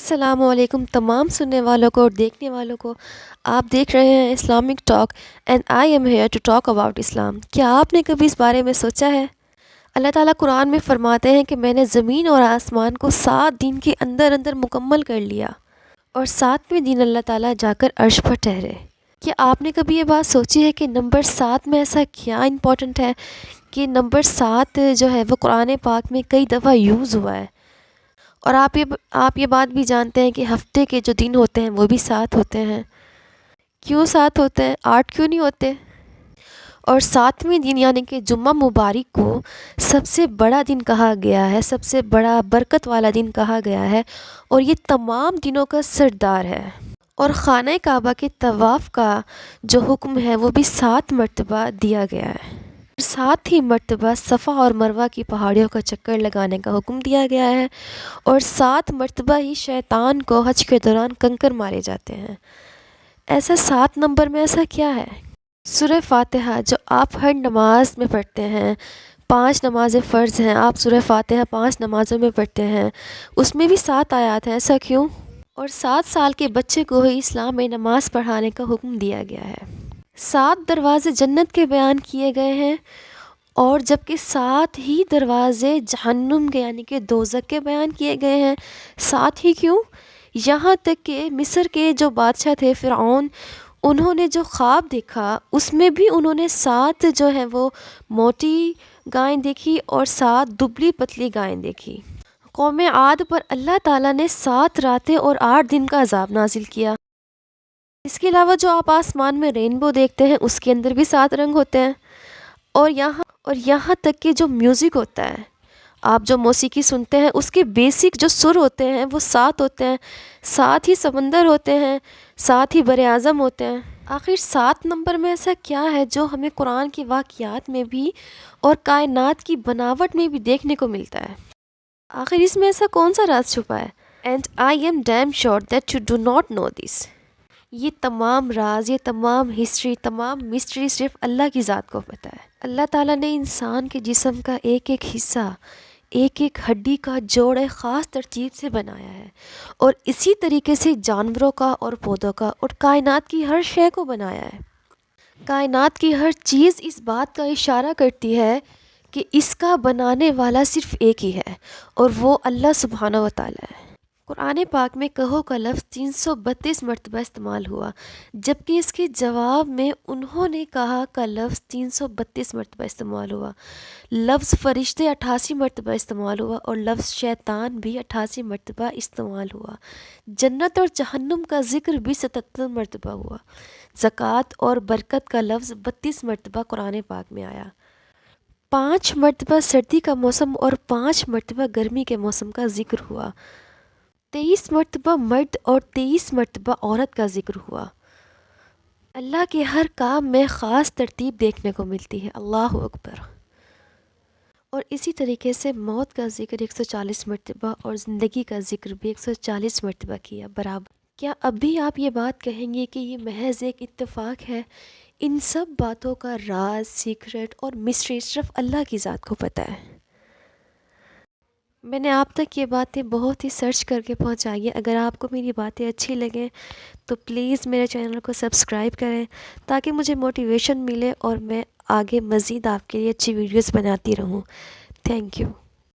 السلام علیکم تمام سننے والوں کو اور دیکھنے والوں کو۔ آپ دیکھ رہے ہیں Islamic talk and I'm here to talk about Islam. کیا آپ نے کبھی اس بارے میں سوچا ہے؟ اللہ تعالیٰ قرآن میں فرماتے ہیں کہ میں نے زمین اور آسمان کو 7 دن کے اندر اندر مکمل کر لیا، اور 7ویں دن اللہ تعالیٰ جا کر عرش پر ٹھہرے۔ کیا آپ نے کبھی یہ بات سوچی ہے کہ نمبر 7 میں ایسا کیا امپورٹنٹ ہے کہ نمبر 7 جو ہے وہ قرآن پاک میں کئی دفعہ یوز ہوا ہے؟ اور آپ یہ بات بھی جانتے ہیں کہ ہفتے کے جو دن ہوتے ہیں وہ بھی 7 ہوتے ہیں۔ کیوں 7 ہوتے ہیں؟ 8 کیوں نہیں ہوتے؟ اور 7ویں دن یعنی کہ جمعہ مبارک کو سب سے بڑا دن کہا گیا ہے، سب سے بڑا برکت والا دن کہا گیا ہے، اور یہ تمام دنوں کا سردار ہے۔ اور خانہ کعبہ کے طواف کا جو حکم ہے وہ بھی 7 مرتبہ دیا گیا ہے۔ 7 ہی مرتبہ صفا اور مروہ کی پہاڑیوں کا چکر لگانے کا حکم دیا گیا ہے، اور 7 مرتبہ ہی شیطان کو حج کے دوران کنکر مارے جاتے ہیں۔ ایسا 7 نمبر میں ایسا کیا ہے؟ سورہ فاتحہ جو آپ ہر نماز میں پڑھتے ہیں، 5 نمازیں فرض ہیں، آپ سورہ فاتحہ 5 نمازوں میں پڑھتے ہیں، اس میں بھی 7 آیات ہیں۔ ایسا کیوں؟ اور 7 سال کے بچے کو ہی اسلام میں نماز پڑھانے کا حکم دیا گیا ہے۔ 7 دروازے جنت کے بیان کیے گئے ہیں، اور جبکہ 7 ہی دروازے جہنم کے یعنی کہ دوزخ کے بیان کیے گئے ہیں۔ 7 ہی کیوں؟ یہاں تک کہ مصر کے جو بادشاہ تھے فرعون، انہوں نے جو خواب دیکھا اس میں بھی انہوں نے 7 جو ہیں وہ موٹی گائیں دیکھی اور 7 دبلی پتلی گائیں دیکھی۔ قوم عاد پر اللہ تعالیٰ نے 7 راتیں اور 8 دن کا عذاب نازل کیا۔ اس کے علاوہ جو آپ آسمان میں رینبو دیکھتے ہیں اس کے اندر بھی 7 رنگ ہوتے ہیں، اور یہاں تک کہ جو میوزک ہوتا ہے، آپ جو موسیقی سنتے ہیں اس کے بیسک جو سر ہوتے ہیں وہ 7 ہوتے ہیں، 7 ہی سمندر ہوتے ہیں، 7 ہی بر اعظم ہوتے ہیں۔ آخر 7 نمبر میں ایسا کیا ہے جو ہمیں قرآن کے واقعات میں بھی اور کائنات کی بناوٹ میں بھی دیکھنے کو ملتا ہے؟ آخر اس میں ایسا کون سا راز چھپا ہے؟ And I'm damn sure that you do not know this. یہ تمام راز، یہ تمام ہسٹری، تمام مسٹری صرف اللہ کی ذات کو پتہ ہے۔ اللہ تعالیٰ نے انسان کے جسم کا ایک ایک حصہ، ایک ایک ہڈی کا جوڑ ایک خاص ترتیب سے بنایا ہے، اور اسی طریقے سے جانوروں کا اور پودوں کا اور کائنات کی ہر شے کو بنایا ہے۔ کائنات کی ہر چیز اس بات کا اشارہ کرتی ہے کہ اس کا بنانے والا صرف ایک ہی ہے، اور وہ اللہ سبحانہ و تعالیٰ ہے۔ قرآن پاک میں کہو کا لفظ 332 مرتبہ استعمال ہوا، جبکہ اس کے جواب میں انہوں نے کہا کا لفظ 332 مرتبہ استعمال ہوا۔ لفظ فرشتے 88 مرتبہ استعمال ہوا، اور لفظ شیطان بھی 88 مرتبہ استعمال ہوا۔ جنت اور جہنم کا ذکر بھی 77 مرتبہ ہوا۔ زکوٰۃ اور برکت کا لفظ 32 مرتبہ قرآن پاک میں آیا۔ 5 مرتبہ سردی کا موسم اور 5 مرتبہ گرمی کے موسم کا ذکر ہوا۔ 23 مرتبہ مرد اور 23 مرتبہ عورت کا ذکر ہوا۔ اللہ کے ہر کام میں خاص ترتیب دیکھنے کو ملتی ہے۔ اللہ اکبر۔ اور اسی طریقے سے موت کا ذکر 140 مرتبہ اور زندگی کا ذکر بھی 140 مرتبہ کیا برابر۔ کیا اب بھی آپ یہ بات کہیں گے کہ یہ محض ایک اتفاق ہے؟ ان سب باتوں کا راز، سیکرٹ اور مسٹری صرف اللہ کی ذات کو پتہ ہے۔ میں نے آپ تک یہ باتیں بہت ہی سرچ کر کے پہنچائی ہیں۔ اگر آپ کو میری باتیں اچھی لگیں تو پلیز میرے چینل کو سبسکرائب کریں، تاکہ مجھے موٹیویشن ملے اور میں آگے مزید آپ کے لیے اچھی ویڈیوز بناتی رہوں۔ Thank you.